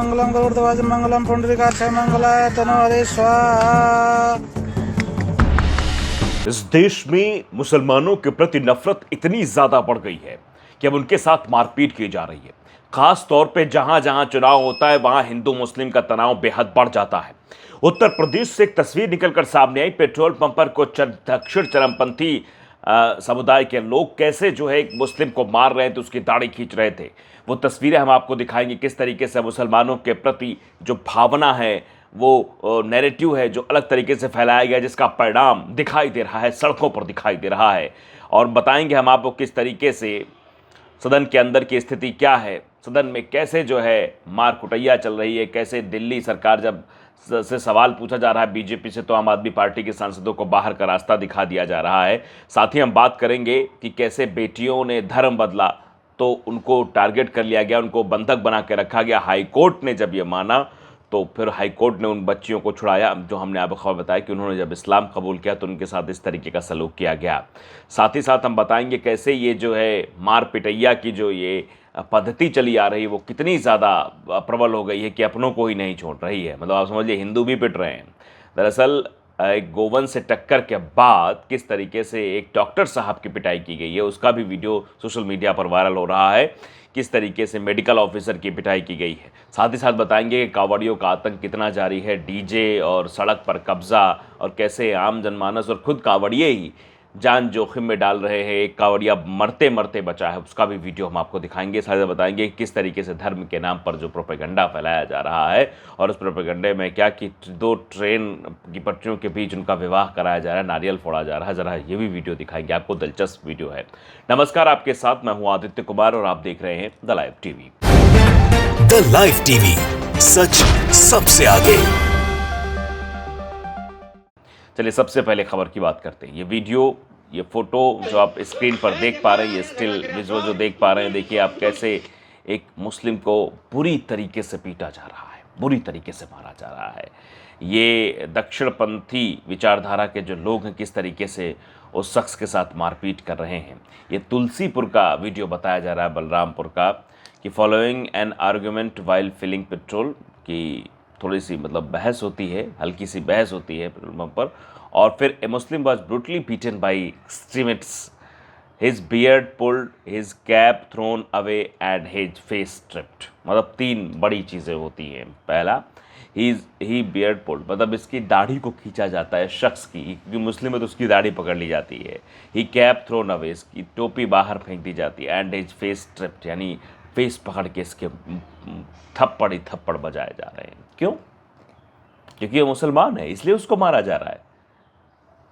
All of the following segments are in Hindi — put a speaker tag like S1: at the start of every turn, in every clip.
S1: मंगलम गरुड़ध्वज मंगलम पुंडरीकाक्षाय मंगलाय तनोहरे स्वाहा।
S2: इस देश में मुसलमानों के प्रति नफरत इतनी ज्यादा बढ़ गई है कि अब उनके साथ मारपीट की जा रही है। खास तौर पे जहां जहां चुनाव होता है वहां हिंदू मुस्लिम का तनाव बेहद बढ़ जाता है। उत्तर प्रदेश से एक तस्वीर निकलकर सामने आई। पेट्रोल पंप पर कुछ दक्षिण चरमपंथी समुदाय के लोग कैसे जो है एक मुस्लिम को मार रहे थे, उसकी दाढ़ी खींच रहे थे। वो तस्वीरें हम आपको दिखाएंगे किस तरीके से मुसलमानों के प्रति जो भावना है, वो नैरेटिव है जो अलग तरीके से फैलाया गया, जिसका परिणाम दिखाई दे रहा है, सड़कों पर दिखाई दे रहा है। और बताएंगे हम आपको किस तरीके से सदन के अंदर की स्थिति क्या है, सदन में कैसे जो है मार कुटैया चल रही है, कैसे दिल्ली सरकार जब से सवाल पूछा जा रहा है बीजेपी से तो आम आदमी पार्टी के सांसदों को बाहर का रास्ता दिखा दिया जा रहा है। साथ ही हम बात करेंगे कि कैसे बेटियों ने धर्म बदला तो उनको टारगेट कर लिया गया, उनको बंधक बना के रखा गया। हाई कोर्ट ने जब ये माना तो फिर हाई कोर्ट ने उन बच्चियों को छुड़ाया। जो हमने आपको खबर बताया कि उन्होंने जब इस्लाम कबूल किया तो उनके साथ इस तरीके का सलूक किया गया। साथ ही साथ हम बताएंगे कैसे ये जो है मार पिटैया की जो ये पद्धति चली आ रही है वो कितनी ज़्यादा प्रबल हो गई है कि अपनों को ही नहीं छोड़ रही है। मतलब आप समझिए हिंदू भी पिट रहे हैं। दरअसल एक गोवंश से टक्कर के बाद किस तरीके से एक डॉक्टर साहब की पिटाई की गई है उसका भी वीडियो सोशल मीडिया पर वायरल हो रहा है। किस तरीके से मेडिकल ऑफिसर की पिटाई की गई है। साथ ही साथ बताएंगे कि कांवड़ियों का आतंक कितना जारी है, डीजे और सड़क पर कब्जा, और कैसे आम जनमानस और खुद कांवड़िए ही जान जोखिम में डाल रहे हैं। एक कांवड़िया मरते मरते बचा है, उसका भी वीडियो हम आपको दिखाएंगे। साथ ही बताएंगे कि किस तरीके से धर्म के नाम पर जो प्रोपेगेंडा फैलाया जा रहा है और उस प्रोपेगेंडे में क्या कि दो ट्रेन की पटरियों के बीच उनका विवाह कराया जा रहा है, नारियल फोड़ा जा रहा है। ज़रा ये भी वीडियो दिखाएंगे आपको, दिलचस्प वीडियो है। नमस्कार, आपके साथ मैं हूँ आदित्य कुमार और आप देख रहे हैं the live TV.
S3: The live TV, सच सबसे आगे।
S2: चलिए सबसे पहले खबर की बात करते हैं। ये वीडियो, ये फोटो जो आप स्क्रीन पर देख पा रहे हैं, ये स्टिल विजुअल जो देख पा रहे हैं, देखिए आप कैसे एक मुस्लिम को बुरी तरीके से पीटा जा रहा है, बुरी तरीके से मारा जा रहा है। ये दक्षिणपंथी विचारधारा के जो लोग हैं किस तरीके से उस शख्स के साथ मारपीट कर रहे हैं। ये तुलसीपुर का वीडियो बताया जा रहा है, बलरामपुर का, कि following an argument while filling petrol, की थोड़ी सी मतलब बहस होती है, हल्की सी बहस होती है पेट्रोल पंप पर, और फिर a Muslim was brutally beaten by extremists, his beard pulled, his cap thrown away and his face stripped. मतलब तीन बड़ी चीज़ें होती हैं। पहला, ही बियर्ड पुल्ड, मतलब इसकी दाढ़ी को खींचा जाता है शख्स की, क्योंकि मुस्लिम है तो उसकी दाढ़ी पकड़ ली जाती है। ही कैप थ्रोन अवे, इसकी टोपी बाहर फेंक दी जाती है। एंड हिज फेस स्ट्रिप्ड, यानी फेस पकड़ के इसके थप्पड़ ही थप्पड़ बजाए जा रहे हैं। क्यों? क्योंकि ये मुसलमान है, इसलिए उसको मारा जा रहा है।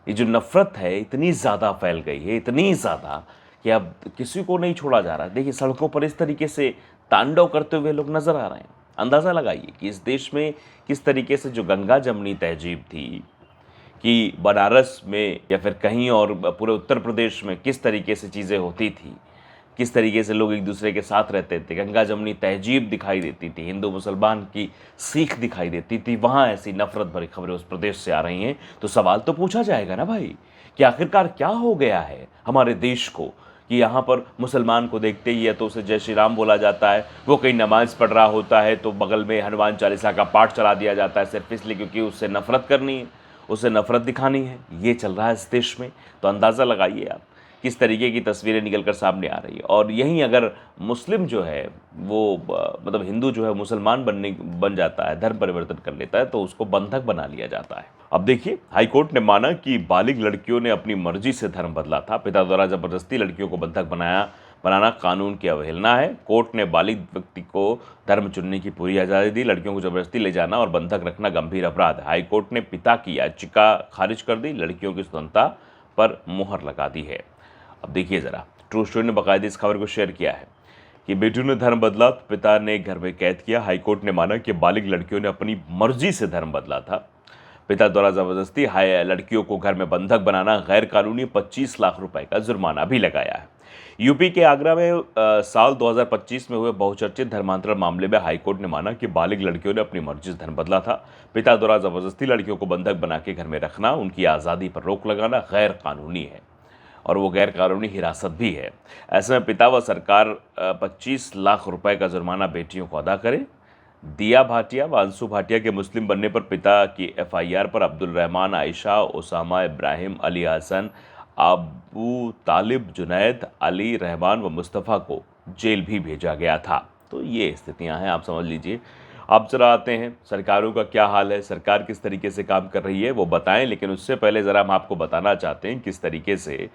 S2: ये जो नफरत है इतनी ज़्यादा फैल गई है, इतनी ज़्यादा कि अब किसी को नहीं छोड़ा जा रहा है। देखिए सड़कों पर इस तरीके से तांडव करते हुए लोग नज़र आ रहे हैं। अंदाज़ा लगाइए कि इस देश में किस तरीके से जो गंगा जमनी तहजीब थी, कि बनारस में या फिर कहीं और पूरे उत्तर प्रदेश में किस तरीके से चीज़ें होती थी, किस तरीके से लोग एक दूसरे के साथ रहते थे, गंगा जमनी तहजीब दिखाई देती थी, हिंदू मुसलमान की सीख दिखाई देती थी, वहाँ ऐसी नफरत भरी खबरें उस प्रदेश से आ रही हैं। तो सवाल तो पूछा जाएगा ना भाई कि आखिरकार क्या हो गया है हमारे देश को कि यहाँ पर मुसलमान को देखते ही है तो उसे जय श्री राम बोला जाता है। वो कहीं नमाज पढ़ रहा होता है तो बगल में हनुमान चालीसा का पाठ चला दिया जाता है, सिर्फ इसलिए क्योंकि उससे नफरत करनी है, उससे नफरत दिखानी है। ये चल रहा है इस देश में। तो अंदाज़ा लगाइए आप किस तरीके की तस्वीरें निकल कर सामने आ रही है। और यहीं अगर मुस्लिम जो है वो मतलब हिंदू जो है मुसलमान बन जाता है, धर्म परिवर्तन कर लेता है, तो उसको बंधक बना लिया जाता है। अब देखिए हाईकोर्ट ने माना कि बालिग लड़कियों ने अपनी मर्जी से धर्म बदला था। पिता द्वारा जबरदस्ती लड़कियों को बंधक बनाना कानून की अवहेलना है। कोर्ट ने बालिग व्यक्ति को धर्म चुनने की पूरी आज़ादी दी। लड़कियों को जबरदस्ती ले जाना और बंधक रखना गंभीर अपराध है। हाईकोर्ट ने पिता की याचिका खारिज कर दी, लड़कियों की स्वतंत्रता पर मुहर लगा दी है। अब देखिए ज़रा, ट्रू स्टोरी ने बाकायदा इस खबर को शेयर किया है कि बेटियों ने धर्म बदला तो पिता ने घर में कैद किया। हाईकोर्ट ने माना कि बालिग लड़कियों ने अपनी मर्जी से धर्म बदला था। पिता द्वारा जबरदस्ती लड़कियों को घर में बंधक बनाना गैर कानूनी, 25 लाख रुपए का जुर्माना भी लगाया है। यूपी के आगरा में साल 2025 में हुए बहुचर्चित धर्मांतरण मामले में हाईकोर्ट ने माना कि बालिग लड़कियों ने अपनी मर्जी से धर्म बदला था। पिता द्वारा जबरदस्ती लड़कियों को बंधक बना के घर में रखना, उनकी आज़ादी पर रोक लगाना गैर कानूनी है और वो गैर कानूनी हिरासत भी है। ऐसे में पिता व सरकार 25 लाख रुपए का जुर्माना बेटियों को अदा करे। दिया भाटिया व अंशु भाटिया के मुस्लिम बनने पर पिता की एफआईआर पर अब्दुल रहमान, आयशा, उसामा, इब्राहिम, अली हसन, अबू तालिब, जुनैद, अली रहमान व मुस्तफ़ा को जेल भी भेजा गया था। तो ये स्थितियां हैं, आप समझ लीजिए। अब जरा आते हैं सरकारों का क्या हाल है, सरकार किस तरीके से काम कर रही है वो बताएं, लेकिन उससे पहले ज़रा हम आपको बताना चाहते हैं किस तरीके से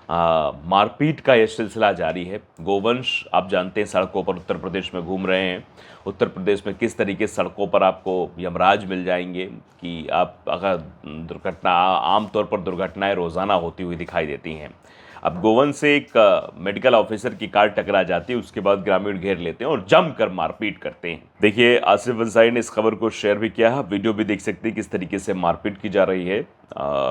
S2: मारपीट का यह सिलसिला जारी है। गोवंश आप जानते हैं सड़कों पर उत्तर प्रदेश में घूम रहे हैं। उत्तर प्रदेश में किस तरीके से सड़कों पर आपको यमराज मिल जाएंगे कि आप अगर आमतौर पर दुर्घटनाएं रोज़ाना होती हुई दिखाई देती हैं। अब गोवंश से एक मेडिकल ऑफिसर की कार टकरा जाती है, उसके बाद ग्रामीण घेर लेते हैं और जमकर मारपीट करते हैं। देखिए आसिफ अंसारी ने इस खबर को शेयर भी किया है, वीडियो भी देख सकते हैं किस तरीके से मारपीट की जा रही है।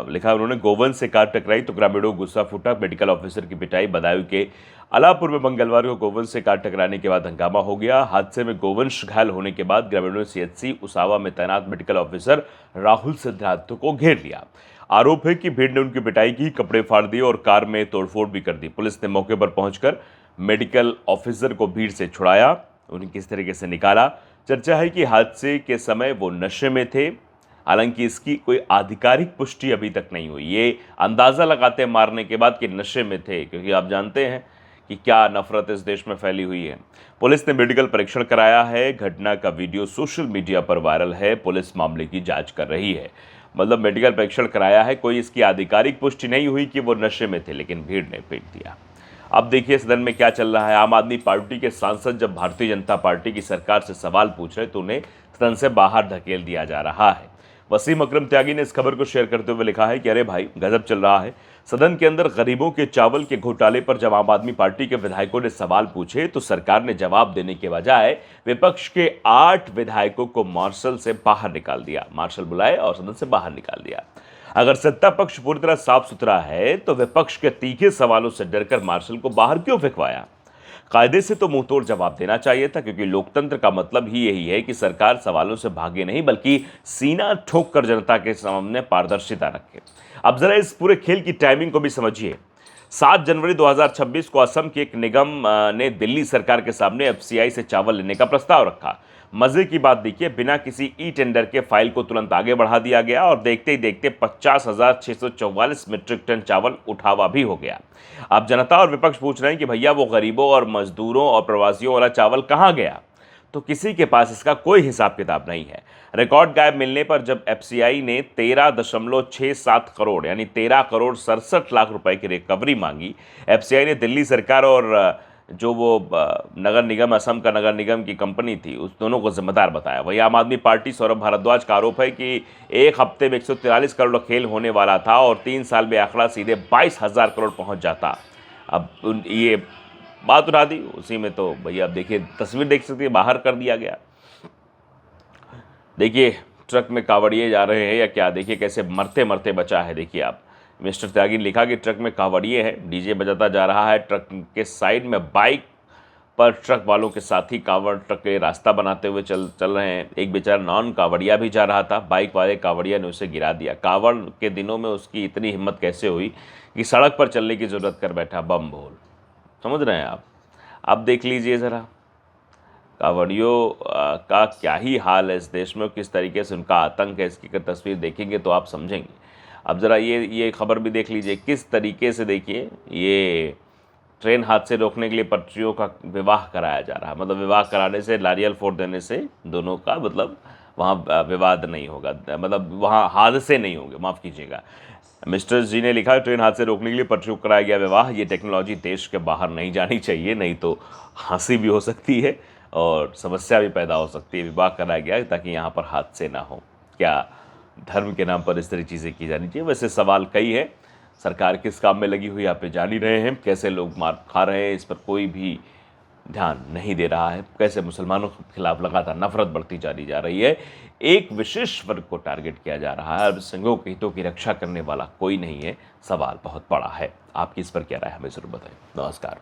S2: लिखा उन्होंने, गोवंश से कार टकराई तो ग्रामीणों को गुस्सा फूटा, मेडिकल ऑफिसर की पिटाई। बदायूं के अलापुर में मंगलवार को गोवंश से कार टकराने के बाद हंगामा हो गया। हादसे में गोवंश घायल होने के बाद ग्रामीणों ने सीएचसी उसावा में तैनात मेडिकल ऑफिसर राहुल सिद्धार्थ को घेर लिया। आरोप है कि भीड़ ने उनकी पिटाई की, कपड़े फाड़ दिए और कार में तोड़फोड़ भी कर दी। पुलिस ने मौके पर पहुंचकर मेडिकल ऑफिसर को भीड़ से छुड़ाया, उन्हें किस तरीके से निकाला। चर्चा है कि हादसे के समय वो नशे में थे, हालांकि इसकी कोई आधिकारिक पुष्टि अभी तक नहीं हुई। ये अंदाज़ा लगाते मारने के बाद कि नशे में थे, क्योंकि आप जानते हैं कि क्या नफरत इस देश में फैली हुई है। पुलिस ने मेडिकल परीक्षण कराया है, घटना का वीडियो सोशल मीडिया पर वायरल है, पुलिस मामले की जांच कर रही है। मतलब मेडिकल परीक्षण कराया है, कोई इसकी आधिकारिक पुष्टि नहीं हुई कि वो नशे में थे, लेकिन भीड़ ने पीट दिया। अब देखिए सदन में क्या चल रहा है। आम आदमी पार्टी के सांसद जब भारतीय जनता पार्टी की सरकार से सवाल पूछ रहे तो उन्हें सदन से बाहर धकेल दिया जा रहा है। वसीम अकरम त्यागी ने इस खबर को शेयर करते हुए लिखा है कि अरे भाई गजब चल रहा है। सदन के अंदर गरीबों के चावल के घोटाले पर जब आम आदमी पार्टी के विधायकों ने सवाल पूछे तो सरकार ने जवाब देने के बजाय विपक्ष के 8 विधायकों को मार्शल से बाहर निकाल दिया। मार्शल बुलाए और सदन से बाहर निकाल दिया। अगर सत्ता पक्ष पूरी तरह साफ सुथरा है तो विपक्ष के तीखे सवालों से डरकर मार्शल को बाहर क्यों फेंकवाया? कायदे से तो मुंहतोड़ जवाब देना चाहिए था, क्योंकि लोकतंत्र का मतलब ही यही है कि सरकार सवालों से भागे नहीं बल्कि सीना ठोक कर जनता के सामने पारदर्शिता रखे। अब जरा इस पूरे खेल की टाइमिंग को भी समझिए। 7 जनवरी 2026 को असम के एक निगम ने दिल्ली सरकार के सामने एफसीआई से चावल लेने का प्रस्ताव रखा। मजे की बात देखिए, बिना किसी ई टेंडर के फाइल को तुरंत आगे बढ़ा दिया गया और देखते ही देखते 50,644 मीट्रिक टन चावल उठावा भी हो गया। अब जनता और विपक्ष पूछ रहे हैं कि भैया वो गरीबों और मजदूरों और प्रवासियों वाला चावल कहाँ गया? तो किसी के पास इसका कोई हिसाब किताब नहीं है। रिकॉर्ड गायब मिलने पर जब एफसीआई ने 13.67 करोड़ यानी 13 करोड़ 67 लाख रुपए की रिकवरी मांगी, एफसीआई ने दिल्ली सरकार और जो वो नगर निगम, असम का नगर निगम की कंपनी थी, उस दोनों को जिम्मेदार बताया। वही आम आदमी पार्टी सौरभ भारद्वाज का आरोप है कि एक हफ्ते में 143 करोड़ खेल होने वाला था और 3 साल में आंकड़ा सीधे 22,000 करोड़ पहुंच जाता। अब ये बात उठा दी उसी में, तो भैया अब देखिए तस्वीर देख सकते हैं, बाहर कर दिया गया। देखिए ट्रक में कांवड़िए जा रहे हैं या क्या, देखिए कैसे मरते मरते बचा है। देखिए आप, मिस्टर त्यागी ने लिखा कि ट्रक में कांवड़िए हैं, डीजे बजाता जा रहा है। ट्रक के साइड में बाइक पर ट्रक वालों के साथी कांवड़ ट्रक के रास्ता बनाते हुए चल रहे हैं। एक बेचारा नॉन कांवड़िया भी जा रहा था, बाइक वाले कांवड़िया ने उसे गिरा दिया। कांवड़ के दिनों में उसकी इतनी हिम्मत कैसे हुई कि सड़क पर चलने की ज़रूरत कर बैठा बम बोल। समझ रहे हैं आप? अब देख लीजिए ज़रा कांवड़ियों का क्या ही हाल है इस देश में, किस तरीके से उनका आतंक है। इसकी अगर तस्वीर देखेंगे तो आप समझेंगे। अब ज़रा ये खबर भी देख लीजिए किस तरीके से। देखिए ये ट्रेन हादसे रोकने के लिए पटरियों का विवाह कराया जा रहा है। मतलब विवाह कराने से, नारियल फोड़ देने से दोनों का मतलब वहाँ विवाद नहीं होगा, मतलब वहाँ हादसे नहीं होंगे, माफ़ कीजिएगा। मिस्टर जी ने लिखा ट्रेन हादसे रोकने के लिए पटरियों कराया गया विवाह। ये टेक्नोलॉजी देश के बाहर नहीं जानी चाहिए, नहीं तो हंसी भी हो सकती है और समस्या भी पैदा हो सकती है। विवाह कराया गया ताकि यहाँ पर हादसे ना हो। क्या धर्म के नाम पर इस तरह चीज़ें की जानी चाहिए? वैसे सवाल कई है। सरकार किस काम में लगी हुई आप पे जान ही रहे हैं, कैसे लोग मार खा रहे हैं, इस पर कोई भी ध्यान नहीं दे रहा है। कैसे मुसलमानों के खिलाफ लगातार नफरत बढ़ती जा रही है। एक विशेष वर्ग को टारगेट किया जा रहा है। अल्पसंख्यकों के हितों की रक्षा करने वाला कोई नहीं है। सवाल बहुत बड़ा है। आपकी इस पर क्या राय हमें ज़रूर बताएं। नमस्कार।